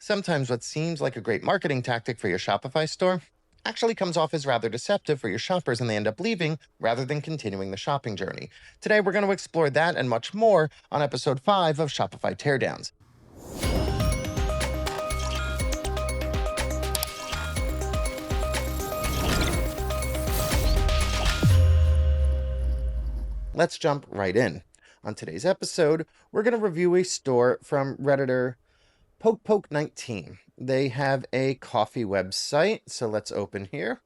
Sometimes what seems like a great marketing tactic for your Shopify store actually comes off as rather deceptive for your shoppers and they end up leaving rather than continuing the shopping journey. Today, we're going to explore that and much more on episode 5 of Shopify Teardowns. Let's jump right in. On today's episode, we're going to review a store from Redditor Poke19. They have a coffee website, so let's open here.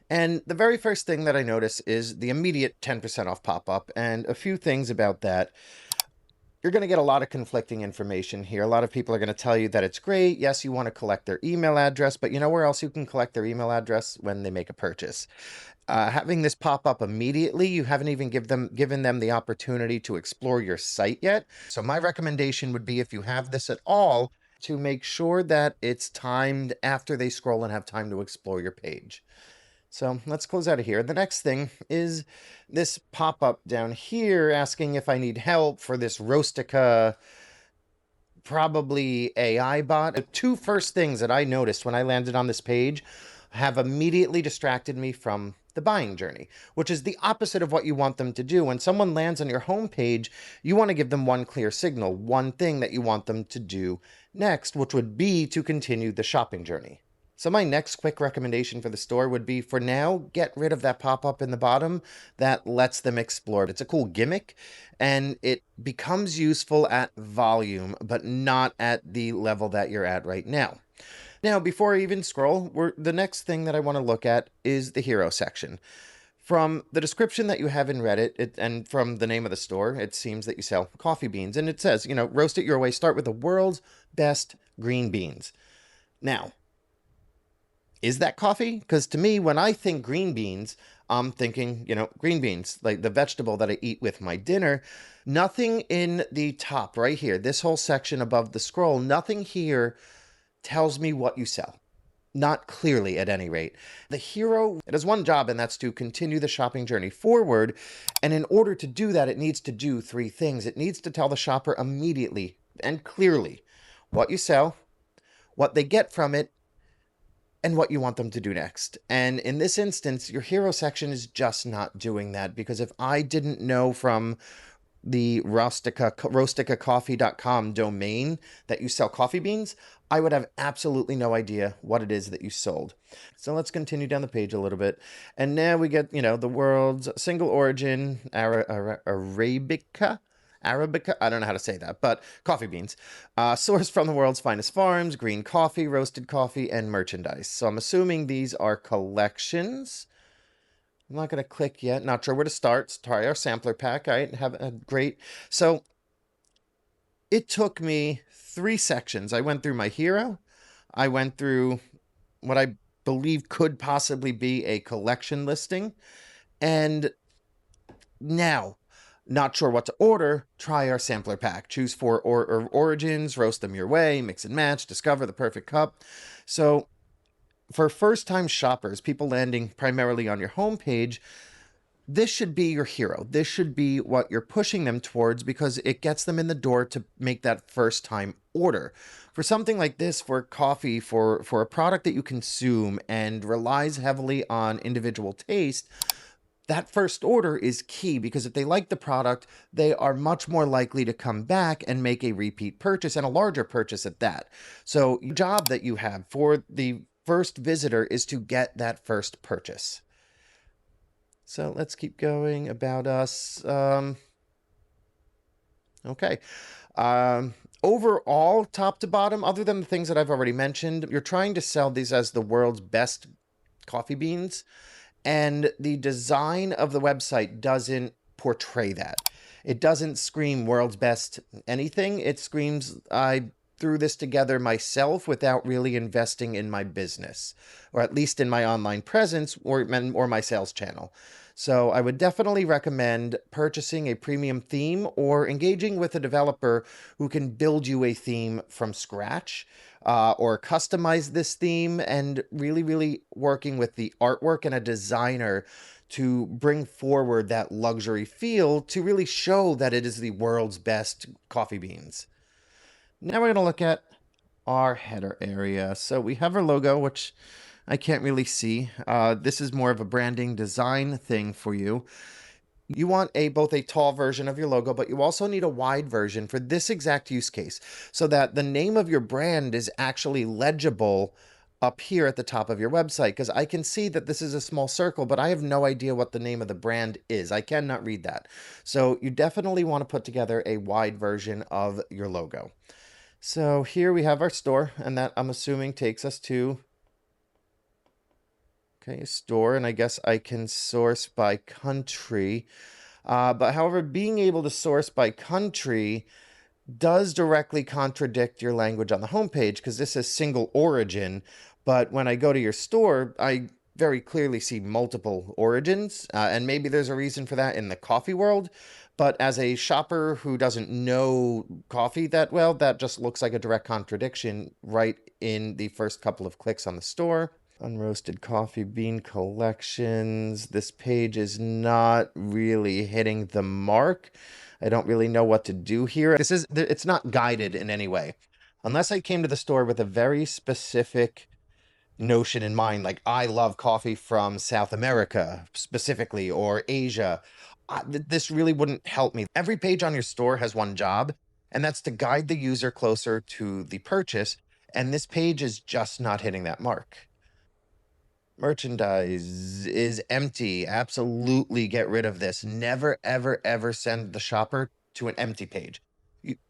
And the very first thing that I notice is the immediate 10% off pop-up, and a few things about that. You're going to get a lot of conflicting information here. A lot of people are going to tell you that it's great. Yes, you want to collect their email address, but you know where else you can collect their email address? When they make a purchase. Having this pop up immediately, you haven't even given them the opportunity to explore your site yet. So my recommendation would be, if you have this at all, to make sure that it's timed after they scroll and have time to explore your page. So let's close out of here. The next thing is this pop-up down here asking if I need help for this Rostica, probably AI bot. The two first things that I noticed when I landed on this page have immediately distracted me from the buying journey, which is the opposite of what you want them to do. When someone lands on your homepage, you want to give them one clear signal, one thing that you want them to do next, which would be to continue the shopping journey. So my next quick recommendation for the store would be, for now, get rid of that pop-up in the bottom that lets them explore. It's a cool gimmick, and it becomes useful at volume, but not at the level that you're at right now. Now, before I even scroll, the next thing that I want to look at is the hero section. From the description that you have in Reddit, and from the name of the store, it seems that you sell coffee beans. And it says, roast it your way, start with the world's best green beans. Now, is that coffee? Because to me, when I think green beans, I'm thinking, green beans, like the vegetable that I eat with my dinner. Nothing in the top right here, this whole section above the scroll, nothing here tells me what you sell. Not clearly, at any rate. The hero, it has one job, and that's to continue the shopping journey forward. And in order to do that, it needs to do three things. It needs to tell the shopper immediately and clearly what you sell, what they get from it, and what you want them to do next. And in this instance, your hero section is just not doing that, because if I didn't know from the rosticacoffee.com domain that you sell coffee beans, I would have absolutely no idea what it is that you sold. So let's continue down the page a little bit. And now we get, the world's single origin, Arabica, I don't know how to say that, but coffee beans. Sourced from the world's finest farms, green coffee, roasted coffee, and merchandise. So I'm assuming these are collections. I'm not going to click yet. Not sure where to start. Let's try our sampler pack. I have a great. So it took me 3 sections. I went through my hero. I went through what I believe could possibly be a collection listing. And now, not sure what to order, try our sampler pack. Choose 4 origins, roast them your way, mix and match, discover the perfect cup. So for first-time shoppers, people landing primarily on your homepage, this should be your hero. This should be what you're pushing them towards, because it gets them in the door to make that first-time order. For something like this, for coffee, for a product that you consume and relies heavily on individual taste, that first order is key, because if they like the product, they are much more likely to come back and make a repeat purchase, and a larger purchase at that. So the job that you have for the first visitor is to get that first purchase. So let's keep going. About us. Okay. Overall, top to bottom, other than the things that I've already mentioned, you're trying to sell these as the world's best coffee beans. And the design of the website doesn't portray that. It doesn't scream world's best anything. It screams, I threw this together myself without really investing in my business, or at least in my online presence or my sales channel. So I would definitely recommend purchasing a premium theme or engaging with a developer who can build you a theme from scratch, or customize this theme, and really working with the artwork and a designer to bring forward that luxury feel to really show that it is the world's best coffee beans. Now we're going to look at our header area. So we have our logo, which I can't really see. This is more of a branding design thing for you. You want both a tall version of your logo, but you also need a wide version for this exact use case so that the name of your brand is actually legible up here at the top of your website. Because I can see that this is a small circle, but I have no idea what the name of the brand is. I cannot read that. So you definitely want to put together a wide version of your logo. So here we have our store, and that I'm assuming takes us to store, and I guess I can source by country. But however, being able to source by country does directly contradict your language on the homepage because this is single origin. But when I go to your store, I very clearly see multiple origins, and maybe there's a reason for that in the coffee world. But as a shopper who doesn't know coffee that well, that just looks like a direct contradiction right in the first couple of clicks on the store. Unroasted coffee bean collections. This page is not really hitting the mark. I don't really know what to do here. It's not guided in any way. Unless I came to the store with a very specific notion in mind, like I love coffee from South America specifically, or Asia, this really wouldn't help me. Every page on your store has one job, and that's to guide the user closer to the purchase. And this page is just not hitting that mark. Merchandise is empty. Absolutely get rid of this. Never, ever, ever send the shopper to an empty page.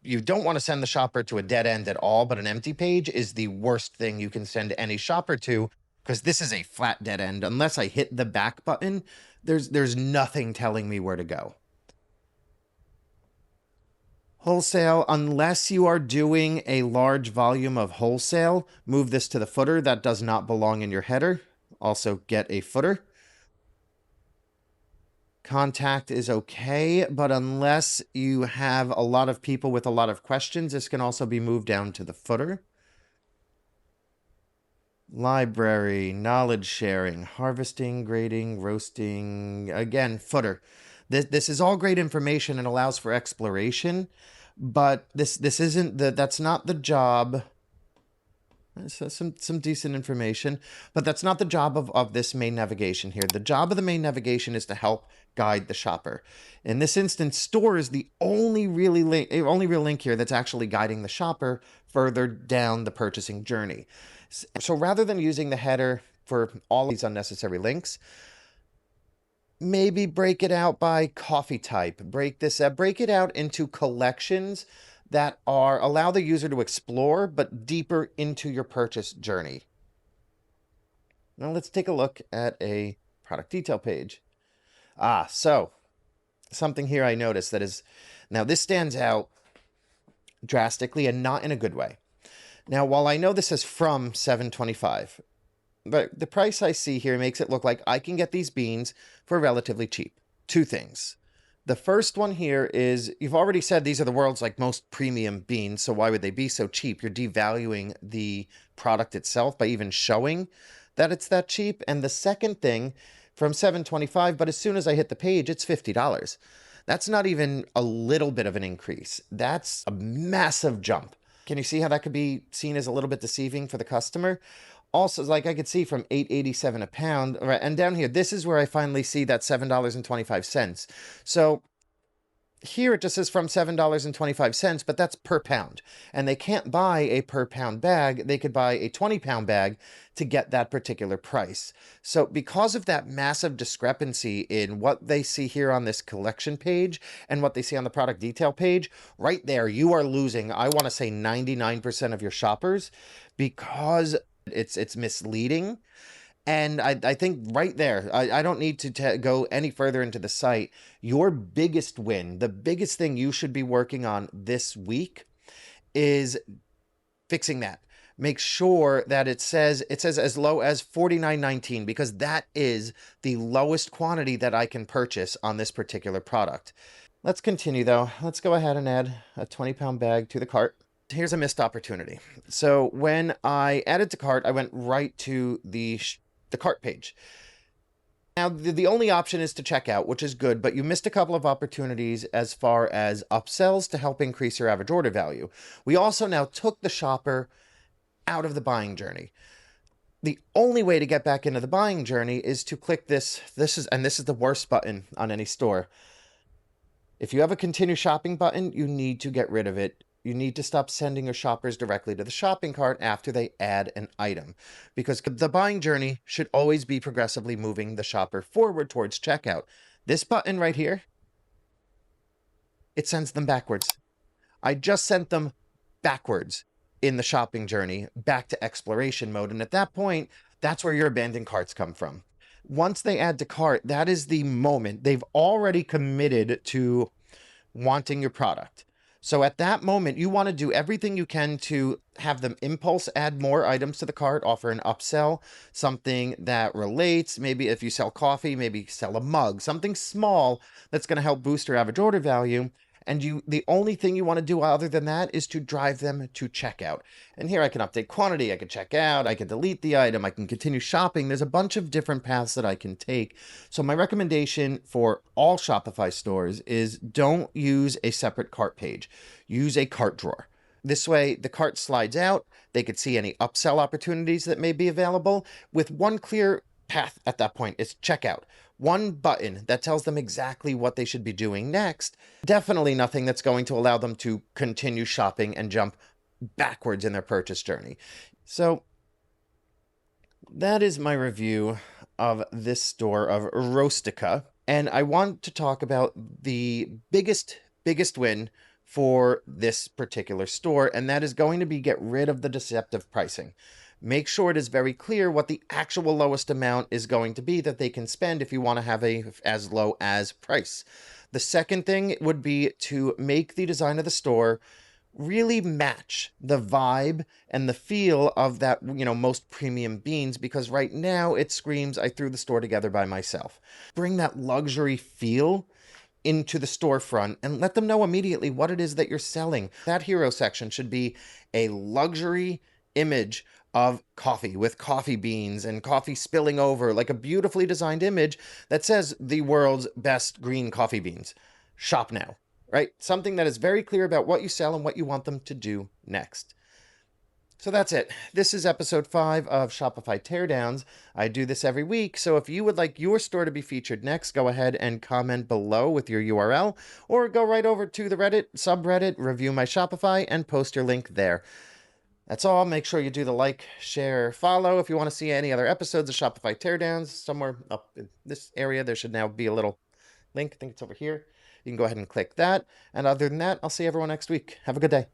You don't want to send the shopper to a dead end at all, but an empty page is the worst thing you can send any shopper to, because this is a flat dead end. Unless I hit the back button, there's nothing telling me where to go. Wholesale, unless you are doing a large volume of wholesale, move this to the footer. That does not belong in your header. Also get a footer. Contact is okay, but unless you have a lot of people with a lot of questions, this can also be moved down to the footer. Library, knowledge sharing, harvesting, grading, roasting, again, footer. This is all great information and allows for exploration, but this isn't that's not the job. So some decent information, but that's not the job of this main navigation here. The job of the main navigation is to help guide the shopper. In this instance, store is the only real link here that's actually guiding the shopper further down the purchasing journey. So rather than using the header for all these unnecessary links, maybe break it out by coffee type. Break it out into collections that allow the user to explore, but deeper into your purchase journey. Now let's take a look at a product detail page. So something here I noticed now this stands out drastically and not in a good way. Now, while I know this is from $7.25, but the price I see here makes it look like I can get these beans for relatively cheap. Two things. The first one here is, you've already said these are the world's most premium beans, so why would they be so cheap? You're devaluing the product itself by even showing that it's that cheap. And the second thing, from $7.25, but as soon as I hit the page, it's $50. That's not even a little bit of an increase. That's a massive jump. Can you see how that could be seen as a little bit deceiving for the customer? Also, I could see from $8.87 a pound, right? And down here, this is where I finally see that $7.25. So here it just says from $7.25, but that's per pound. And they can't buy a per pound bag. They could buy a 20-pound bag to get that particular price. So because of that massive discrepancy in what they see here on this collection page and what they see on the product detail page, right there, you are losing, I want to say 99% of your shoppers, because it's misleading. And I think right there, I don't need to go any further into the site. Your biggest win, the biggest thing you should be working on this week is fixing that. Make sure that it says as low as $49.19, because that is the lowest quantity that I can purchase on this particular product. Let's continue though. Let's go ahead and add a 20-pound bag to the cart. Here's a missed opportunity. So when I added to cart, I went right to the cart page. Now, the only option is to check out, which is good, but you missed a couple of opportunities as far as upsells to help increase your average order value. We also now took the shopper out of the buying journey. The only way to get back into the buying journey is to click this. This is the worst button on any store. If you have a continue shopping button, you need to get rid of it. You need to stop sending your shoppers directly to the shopping cart after they add an item, because the buying journey should always be progressively moving the shopper forward towards checkout. This button right here, it sends them backwards. I just sent them backwards in the shopping journey, back to exploration mode. And at that point, that's where your abandoned carts come from. Once they add to cart, that is the moment they've already committed to wanting your product. So at that moment, you want to do everything you can to have them impulse add more items to the cart, offer an upsell, something that relates. Maybe if you sell coffee, maybe sell a mug, something small that's going to help boost your average order value. And the only thing you want to do other than that is to drive them to checkout. And here I can update quantity, I can check out, I can delete the item, I can continue shopping. There's a bunch of different paths that I can take. So my recommendation for all Shopify stores is don't use a separate cart page. Use a cart drawer. This way, the cart slides out. They could see any upsell opportunities that may be available with one clear path at that point. It's checkout. One button that tells them exactly what they should be doing next. Definitely nothing that's going to allow them to continue shopping and jump backwards in their purchase journey. So that is my review of this store of Rostica. And I want to talk about the biggest win for this particular store, and that is going to be get rid of the deceptive pricing. Make sure it is very clear what the actual lowest amount is going to be that they can spend if you want to have a as low as price. The second thing would be to make the design of the store really match the vibe and the feel of that, most premium beans, because right now it screams, I threw the store together by myself. Bring that luxury feel into the storefront and let them know immediately what it is that you're selling. That hero section should be a luxury image of coffee with coffee beans and coffee spilling over, like a beautifully designed image that says the world's best green coffee beans. Shop now, right? Something that is very clear about what you sell and what you want them to do next. So that's it. This is episode 5 of Shopify Teardowns. I do this every week, so if you would like your store to be featured next, go ahead and comment below with your URL, or go right over to the Reddit subreddit, Review My Shopify, and post your link there. That's all. Make sure you do the like, share, follow. If you want to see any other episodes of Shopify Teardowns, somewhere up in this area, there should now be a little link. I think it's over here. You can go ahead and click that. And other than that, I'll see everyone next week. Have a good day.